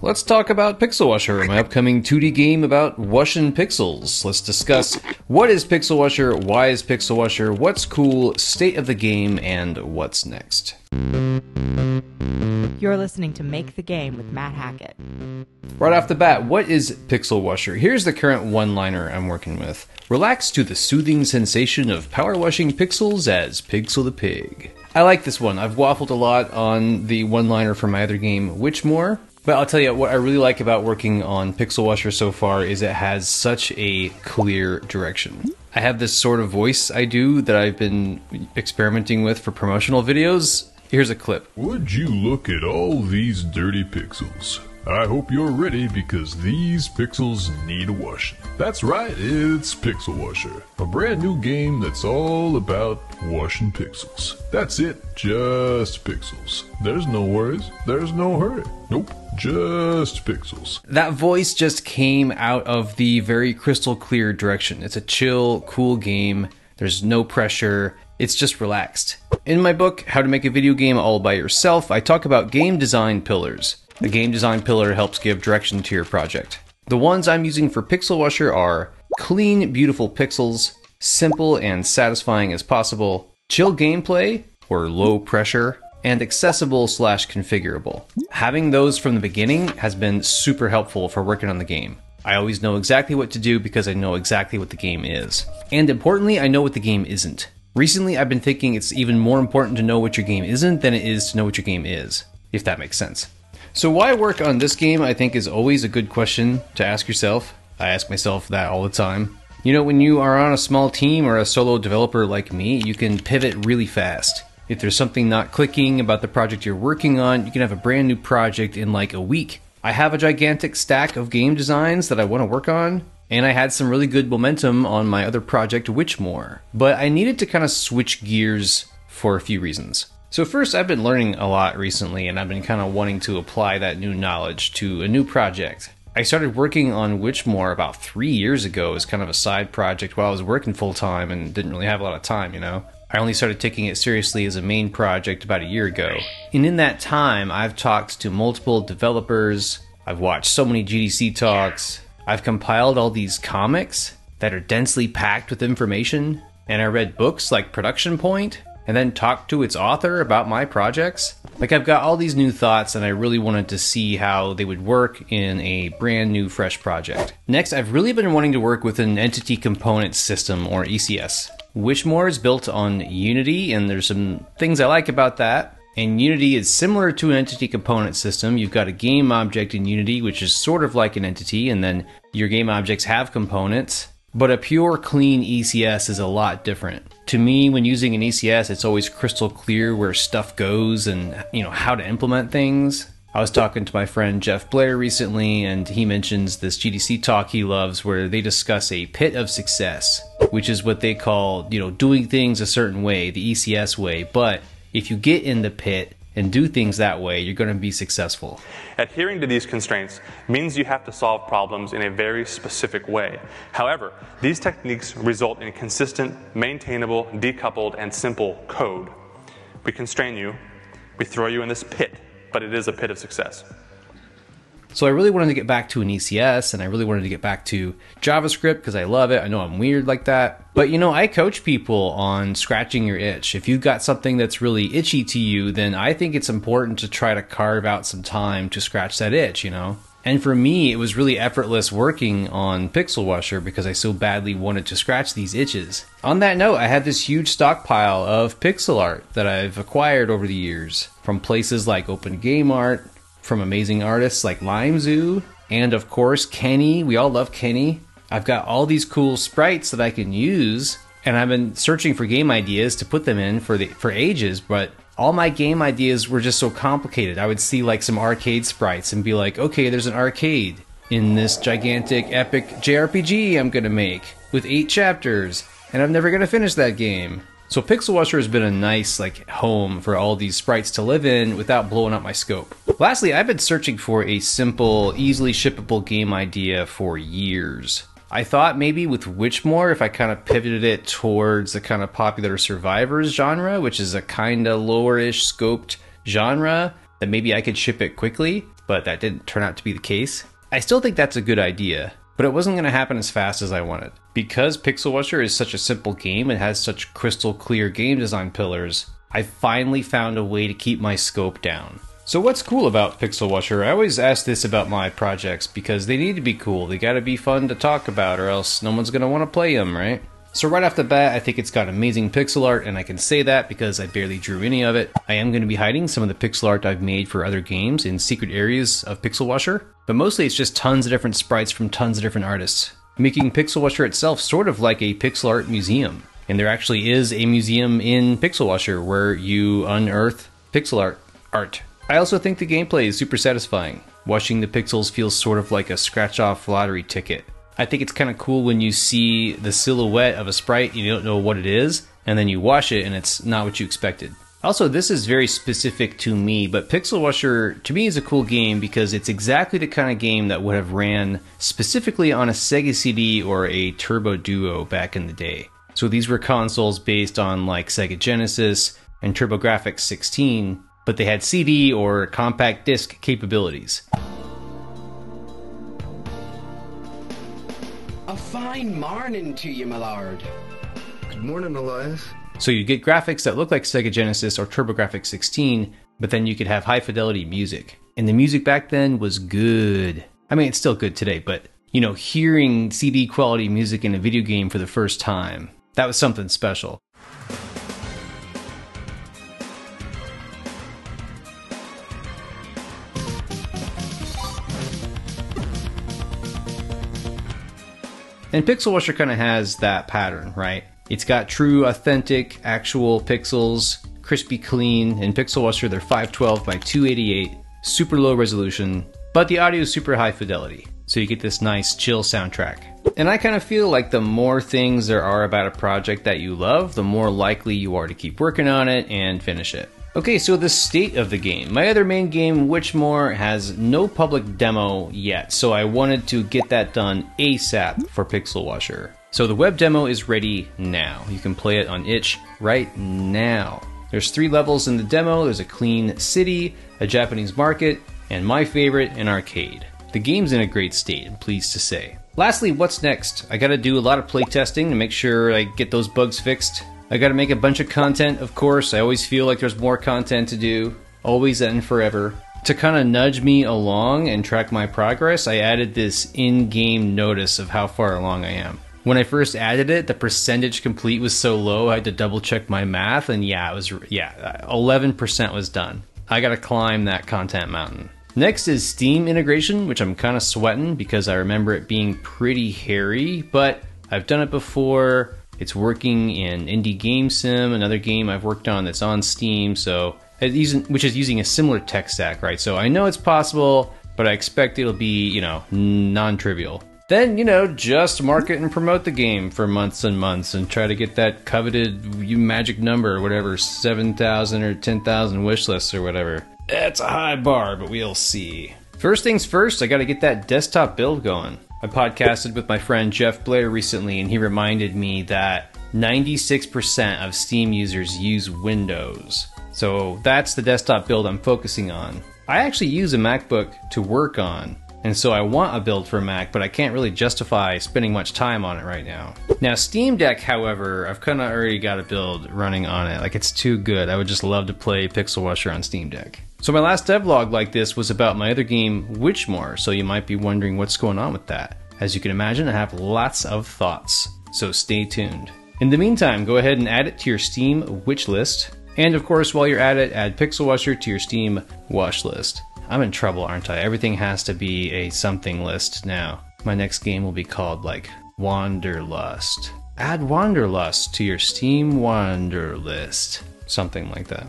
let's talk about Pixel Washer, my upcoming 2D game about washing pixels. Let's discuss what is Pixel Washer, why is Pixel Washer, what's cool, state of the game, and what's next. You're listening to Make the Game with Matt Hackett. Right off the bat, what is Pixel Washer? Here's the current one-liner I'm working with. Relax to the soothing sensation of power washing pixels as Pixel the Pig. I like this one. I've waffled a lot on the one-liner from my other game, Witchmore. But I'll tell you, what I really like about working on Pixel Washer so far is it has such a clear direction. I have this sort of voice I do that I've been experimenting with for promotional videos. Here's a clip. Would you look at all these dirty pixels? I hope you're ready because these pixels need a washing. That's right, it's Pixel Washer, a brand new game that's all about washing pixels. That's it, just pixels. There's no worries, there's no hurry. Nope, just pixels. That voice just came out of the very crystal clear direction. It's a chill, cool game. There's no pressure. It's just relaxed. In my book, How to Make a Video Game All by Yourself, I talk about game design pillars. The game design pillar helps give direction to your project. The ones I'm using for Pixel Washer are clean, beautiful pixels, simple and satisfying as possible, chill gameplay, or low pressure, and accessible/configurable. Having those from the beginning has been super helpful for working on the game. I always know exactly what to do because I know exactly what the game is. And importantly, I know what the game isn't. Recently, I've been thinking it's even more important to know what your game isn't than it is to know what your game is, if that makes sense. So why work on this game, I think, is always a good question to ask yourself. I ask myself that all the time. You know, when you are on a small team or a solo developer like me, you can pivot really fast. If there's something not clicking about the project you're working on, you can have a brand new project in like a week. I have a gigantic stack of game designs that I want to work on, and I had some really good momentum on my other project, Witchmore. But I needed to kind of switch gears for a few reasons. So first, I've been learning a lot recently, and I've been kind of wanting to apply that new knowledge to a new project. I started working on Witchmore about 3 years ago as kind of a side project while I was working full-time and didn't really have a lot of time, you know? I only started taking it seriously as a main project about a year ago. And in that time, I've talked to multiple developers, I've watched so many GDC talks, I've compiled all these comics that are densely packed with information, and I read books like Production Point, and then talked to its author about my projects. Like, I've got all these new thoughts and I really wanted to see how they would work in a brand new fresh project. Next, I've really been wanting to work with an entity component system, or ECS. Witchmore is built on Unity, and there's some things I like about that. And Unity is similar to an entity component system. You've got a game object in Unity, which is sort of like an entity, and then your game objects have components. But a pure, clean ECS is a lot different. To me, when using an ECS, it's always crystal clear where stuff goes and, you know, how to implement things. I was talking to my friend Jeff Blair recently, and he mentions this GDC talk he loves where they discuss a pit of success, which is what they call, you know, doing things a certain way, the ECS way. But if you get in the pit and do things that way, you're going to be successful. Adhering to these constraints means you have to solve problems in a very specific way. However, these techniques result in consistent, maintainable, decoupled, and simple code. We constrain you, we throw you in this pit, but it is a pit of success. So I really wanted to get back to an ECS, and I really wanted to get back to JavaScript because I love it. I know I'm weird like that. But, you know, I coach people on scratching your itch. If you've got something that's really itchy to you, then I think it's important to try to carve out some time to scratch that itch, you know? And for me, it was really effortless working on Pixel Washer because I so badly wanted to scratch these itches. On that note, I had this huge stockpile of pixel art that I've acquired over the years from places like Open Game Art, from amazing artists like Lime Zoo, and of course Kenny. We all love Kenny. I've got all these cool sprites that I can use, and I've been searching for game ideas to put them in for ages, but all my game ideas were just so complicated. I would see like some arcade sprites and be like, okay, there's an arcade in this gigantic epic JRPG I'm gonna make with 8 chapters, and I'm never gonna finish that game. So Pixel Washer has been a nice like home for all these sprites to live in without blowing up my scope. Lastly, I've been searching for a simple, easily shippable game idea for years. I thought maybe with Witchmore, if I kind of pivoted it towards the kind of popular survivors genre, which is a kind of lower-ish scoped genre, that maybe I could ship it quickly, but that didn't turn out to be the case. I still think that's a good idea, but it wasn't going to happen as fast as I wanted. Because Pixel Washer is such a simple game and has such crystal clear game design pillars, I finally found a way to keep my scope down. So what's cool about Pixel Washer? I always ask this about my projects because they need to be cool. They gotta be fun to talk about or else no one's gonna want to play them, right? So right off the bat, I think it's got amazing pixel art, and I can say that because I barely drew any of it. I am going to be hiding some of the pixel art I've made for other games in secret areas of Pixel Washer, but mostly it's just tons of different sprites from tons of different artists, making Pixel Washer itself sort of like a pixel art museum. And there actually is a museum in Pixel Washer where you unearth pixel art. I also think the gameplay is super satisfying. Watching the pixels feels sort of like a scratch-off lottery ticket. I think it's kind of cool when you see the silhouette of a sprite, you don't know what it is, and then you wash it and it's not what you expected. Also, this is very specific to me, but Pixel Washer to me is a cool game because it's exactly the kind of game that would have ran specifically on a Sega CD or a Turbo Duo back in the day. So these were consoles based on like Sega Genesis and TurboGrafx 16, but they had CD or compact disc capabilities. A fine morning to you, my lord. Good morning, Elias. So you get graphics that look like Sega Genesis or TurboGrafx 16, but then you could have high fidelity music. And the music back then was good. I mean, it's still good today, but you know, hearing CD quality music in a video game for the first time, that was something special. And Pixel Washer kind of has that pattern, right? It's got true, authentic, actual pixels, crispy clean. In Pixel Washer, they're 512 by 288, super low resolution, but the audio is super high fidelity. So you get this nice chill soundtrack. And I kind of feel like the more things there are about a project that you love, the more likely you are to keep working on it and finish it. Okay, so the state of the game. My other main game, Witchmore, has no public demo yet, so I wanted to get that done ASAP for Pixel Washer. So the web demo is ready now. You can play it on itch right now. There's 3 levels in the demo. There's a clean city, a Japanese market, and my favorite, an arcade. The game's in a great state, I'm pleased to say. Lastly, what's next? I gotta do a lot of playtesting to make sure I get those bugs fixed. I gotta make a bunch of content, of course. I always feel like there's more content to do, always and forever. To kind of nudge me along and track my progress, I added this in-game notice of how far along I am. When I first added it, the percentage complete was so low, I had to double check my math, and 11% was done. I gotta climb that content mountain. Next is Steam integration, which I'm kind of sweating because I remember it being pretty hairy, but I've done it before. It's working in Indie Game Sim, another game I've worked on that's on Steam, which is using a similar tech stack, right? So I know it's possible, but I expect it'll be, non-trivial. Then, just market and promote the game for months and months and try to get that coveted magic number, whatever, 7,000 or 10,000 wish lists or whatever. That's a high bar, but we'll see. First things first, I gotta get that desktop build going. I podcasted with my friend Jeff Blair recently, and he reminded me that 96% of Steam users use Windows. So that's the desktop build I'm focusing on. I actually use a MacBook to work on, and so I want a build for Mac, but I can't really justify spending much time on it right now. Now Steam Deck, however, I've kind of already got a build running on it. Like, it's too good. I would just love to play Pixel Washer on Steam Deck. So my last devlog like this was about my other game, Witchmore, so you might be wondering what's going on with that. As you can imagine, I have lots of thoughts, so stay tuned. In the meantime, go ahead and add it to your Steam wish list. And of course, while you're at it, add Pixel Washer to your Steam watch list. I'm in trouble, aren't I? Everything has to be a something list now. My next game will be called, Wanderlust. Add Wanderlust to your Steam Wander list. Something like that.